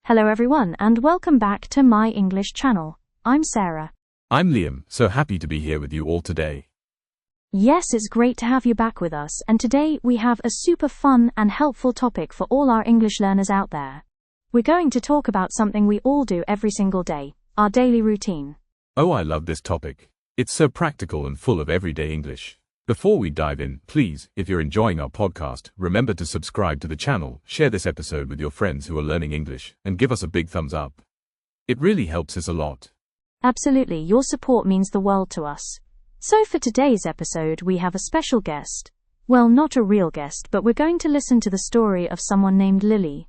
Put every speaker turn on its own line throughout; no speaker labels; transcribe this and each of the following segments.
Hello everyone and welcome back to my English channel. I'm Sarah.
I'm Liam, so happy to be here with you all today.
Yes, it's great to have you back with us, and today we have a super fun and helpful topic for all our English learners out there. We're going to talk about something we all do every single day, our daily routine.
Oh, I love this topic. It's so practical and full of everyday English. Before we dive in, please, if you're enjoying our podcast, remember to subscribe to the channel, share this episode with your friends who are learning English, and give us a big thumbs up. It really helps us a lot.
Absolutely, your support means the world to us. So for today's episode, we have a special guest. Well, not a real guest, but we're going to listen to the story of someone named Lili.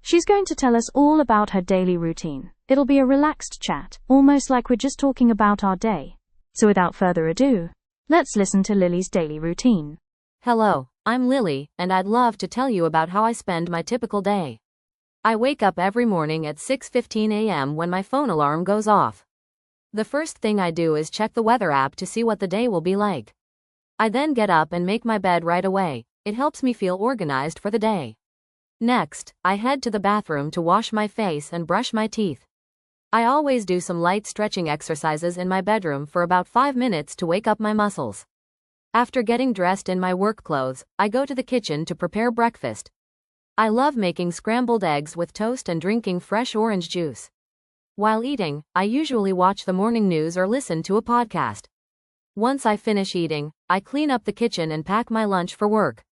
She's going to tell us all about her daily routine. It'll be a relaxed chat, almost like we're just talking about our day. So without further ado, let's listen to Lili's daily routine.
Hello, I'm Lili, and I'd love to tell you about how I spend my typical day. I wake up every morning at 6:15 a.m. when my phone alarm goes off. The first thing I do is check the weather app to see what the day will be like. I then get up and make my bed right away. It helps me feel organized for the day. Next, I head to the bathroom to wash my face and brush my teeth. I always do some light stretching exercises in my bedroom for about 5 minutes to wake up my muscles. After getting dressed in my work clothes, I go to the kitchen to prepare breakfast. I love making scrambled eggs with toast and drinking fresh orange juice. While eating, I usually watch the morning news or listen to a podcast. Once I finish eating, I clean up the kitchen and pack my lunch for work.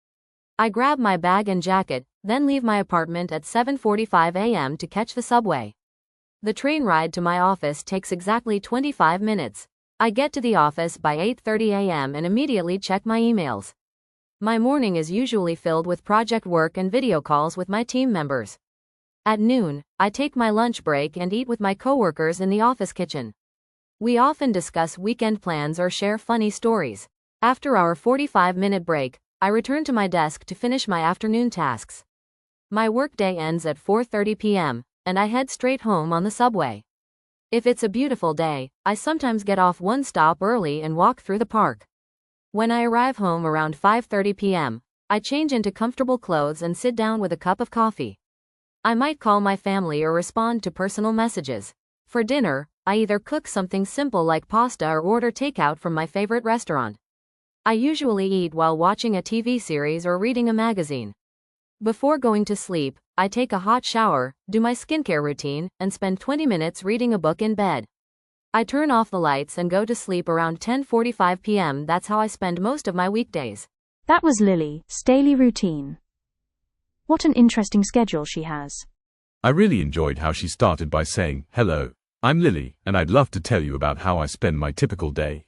I grab my bag and jacket, then leave my apartment at 7:45 a.m. to catch the subway. The train ride to my office takes exactly 25 minutes. I get to the office by 8:30 a.m. and immediately check my emails. My morning is usually filled with project work and video calls with my team members. At noon, I take my lunch break and eat with my coworkers in the office kitchen. We often discuss weekend plans or share funny stories. After our 45-minute break, I return to my desk to finish my afternoon tasks. My workday ends at 4:30 p.m. and I head straight home on the subway. If it's a beautiful day, I sometimes get off one stop early and walk through the park. When I arrive home around 5:30 p.m., I change into comfortable clothes and sit down with a cup of coffee. I might call my family or respond to personal messages. For dinner, I either cook something simple like pasta or order takeout from my favorite restaurant. I usually eat while watching a TV series or reading a magazine. Before going to sleep, I take a hot shower, do my skincare routine, and spend 20 minutes reading a book in bed. I turn off the lights and go to sleep around 10:45 p.m. That's how I spend most of my weekdays.
That was Lili's daily routine. What an interesting schedule she has.
I really enjoyed how she started by saying, "Hello, I'm Lili, and I'd love to tell you about how I spend my typical day."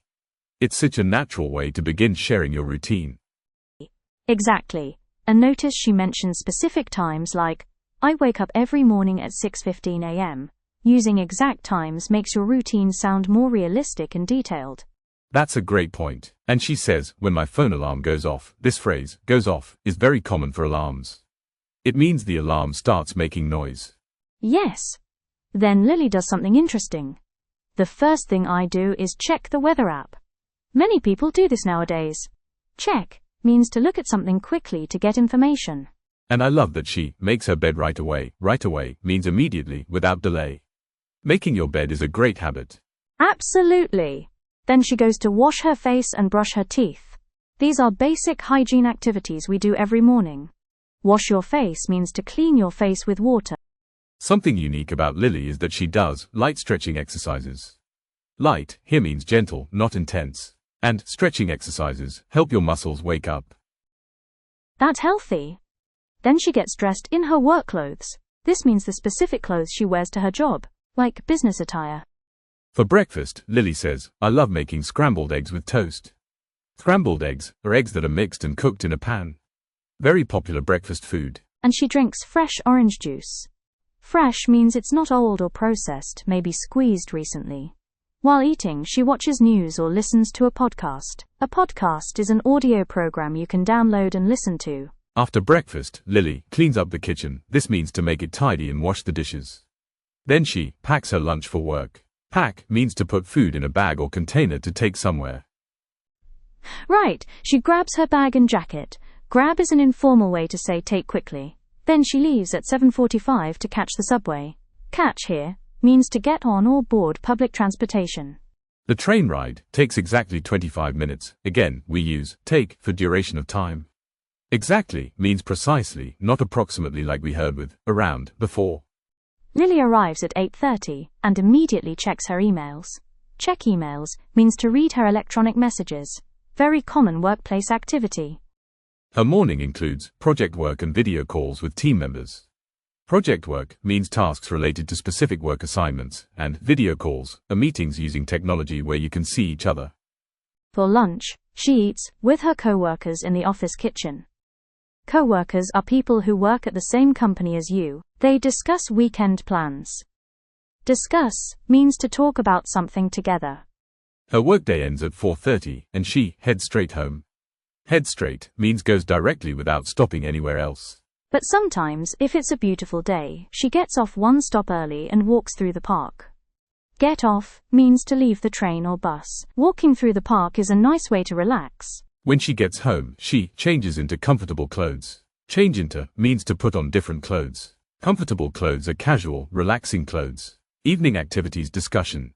It's such a natural way to begin sharing your routine.
Exactly. And notice she mentioned specific times like, I wake up every morning at 6:15 a.m. Using exact times makes your routine sound more realistic and detailed.
That's a great point. And she says, when my phone alarm goes off, this phrase, goes off, is very common for alarms. It means the alarm starts making noise.
Yes. Then Lili does something interesting. The first thing I do is check the weather app. Many people do this nowadays. Check means to look at something quickly to get information.
And I love that she makes her bed right away. Right away means immediately, without delay. Making your bed is a great habit.
Absolutely. Then she goes to wash her face and brush her teeth. These are basic hygiene activities we do every morning. Wash your face means to clean your face with water.
Something unique about Lili is that she does light stretching exercises. Light here means gentle, not intense. And stretching exercises help your muscles wake up.
That's healthy. Then she gets dressed in her work clothes. This means the specific clothes she wears to her job, like business attire.
For breakfast, Lili says, I love making scrambled eggs with toast. Scrambled eggs are eggs that are mixed and cooked in a pan. Very popular breakfast food.
And she drinks fresh orange juice. Fresh means it's not old or processed, maybe squeezed recently. While eating, she watches news or listens to a podcast. A podcast is an audio program you can download and listen to.
After breakfast, Lili cleans up the kitchen. This means to make it tidy and wash the dishes. Then she packs her lunch for work. Pack means to put food in a bag or container to take somewhere.
Right, she grabs her bag and jacket. Grab is an informal way to say take quickly. Then she leaves at 7:45 to catch the subway. Catch here means to get on or board public transportation.
The train ride takes exactly 25 minutes. Again, we use take for duration of time. Exactly means precisely, not approximately like we heard with around before.
Lily arrives at 8:30 and immediately checks her emails. Check emails means to read her electronic messages. Very common workplace activity.
Her morning includes project work and video calls with team members. Project work means tasks related to specific work assignments, and video calls are meetings using technology where you can see each other.
For lunch, she eats with her co-workers in the office kitchen. Co-workers are people who work at the same company as you. They discuss weekend plans. Discuss means to talk about something together.
Her workday ends at 4:30 and she heads straight home. Head straight means goes directly without stopping anywhere else.
But sometimes, if it's a beautiful day, she gets off one stop early and walks through the park. Get off means to leave the train or bus. Walking through the park is a nice way to relax.
When she gets home, she changes into comfortable clothes. Change into means to put on different clothes. Comfortable clothes are casual, relaxing clothes. Evening activities discussion.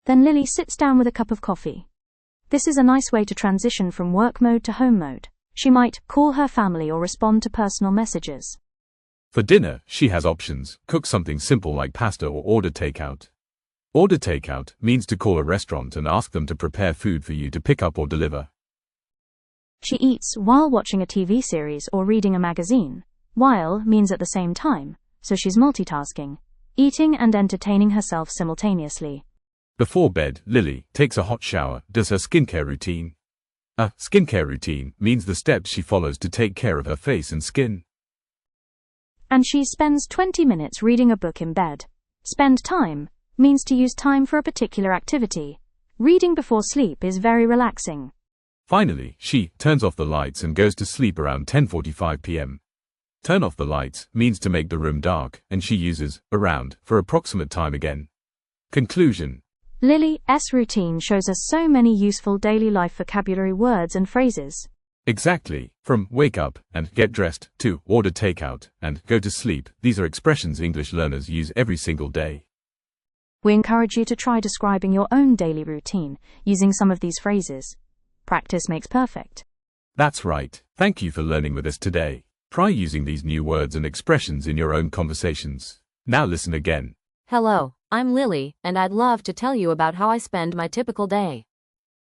Then Lily sits down with a cup of coffee. This is a nice way to transition from work mode to home mode. She might call her family or respond to personal messages.
For dinner, she has options. Cook something simple like pasta or order takeout. Order takeout means to call a restaurant and ask them to prepare food for you to pick up or deliver.
She eats while watching a TV series or reading a magazine. While means at the same time, so she's multitasking, eating and entertaining herself simultaneously.
Before bed, Lily takes a hot shower, does her skincare routine. A skincare routine means the steps she follows to take care of her face and skin.
And she spends 20 minutes reading a book in bed. Spend time means to use time for a particular activity. Reading before sleep is very relaxing.
Finally, she turns off the lights and goes to sleep around 10:45 p.m. Turn off the lights means to make the room dark, and she uses around for approximate time again. Conclusion.
Lily's routine shows us so many useful daily life vocabulary words and phrases.
Exactly. From wake up and get dressed to order takeout and go to sleep, these are expressions English learners use every single day.
We encourage you to try describing your own daily routine using some of these phrases. Practice makes perfect.
That's right. Thank you for learning with us today. Try using these new words and expressions in your own conversations. Now listen again.
Hello, I'm Lily, and I'd love to tell you about how I spend my typical day.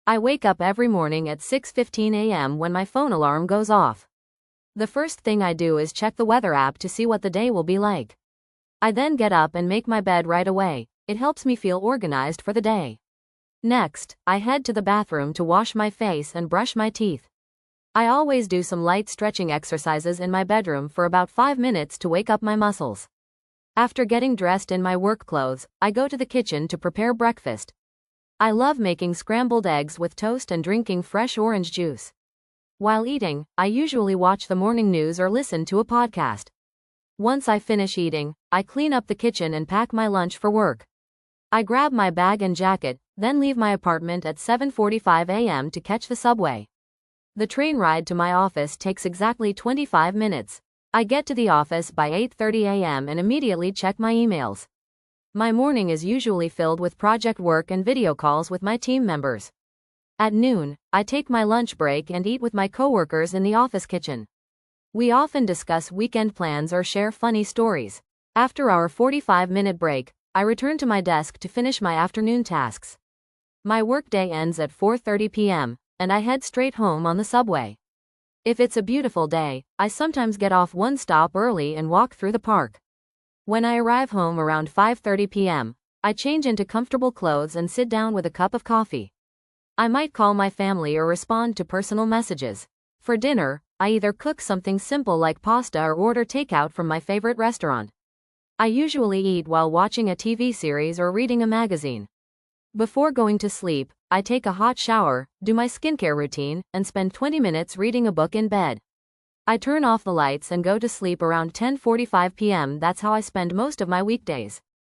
I wake up every morning at 6:15 a.m. when my phone alarm goes off. The first thing I do is check the weather app to see what the day will be like. I then get up and make my bed right away. It helps me feel organized for the day. Next, I head to the bathroom to wash my face and brush my teeth. I always do some light stretching exercises in my bedroom for about 5 minutes to wake up my muscles. After getting dressed in my work clothes, I go to the kitchen to prepare breakfast. I love making scrambled eggs with toast and drinking fresh orange juice. While eating, I usually watch the morning news or listen to a podcast. Once I finish eating, I clean up the kitchen and pack my lunch for work. I grab my bag and jacket, then leave my apartment at 7:45 a.m. to catch the subway. The train ride to my office takes exactly 25 minutes. I get to the office by 8:30 a.m. and immediately check my emails. My morning is usually filled with project work and video calls with my team members. At noon, I take my lunch break and eat with my coworkers in the office kitchen. We often discuss weekend plans or share funny stories. After our 45-minute break, I return to my desk to finish my afternoon tasks. My workday ends at 4:30 p.m., and I head straight home on the subway. If it's a beautiful day, I sometimes get off one stop early and walk through the park. When I arrive home around 5:30 p.m., I change into comfortable clothes and sit down with a cup of coffee. I might call my family or respond to personal messages. For dinner, I either cook something simple like pasta or order takeout from my favorite restaurant. I usually eat while watching a TV series or reading a magazine. Before going to sleep, I take a hot shower, do my skincare routine, and spend 20 minutes reading a book in bed. I turn off the lights and go to sleep around 10:45 p.m. That's how I spend most of my weekdays.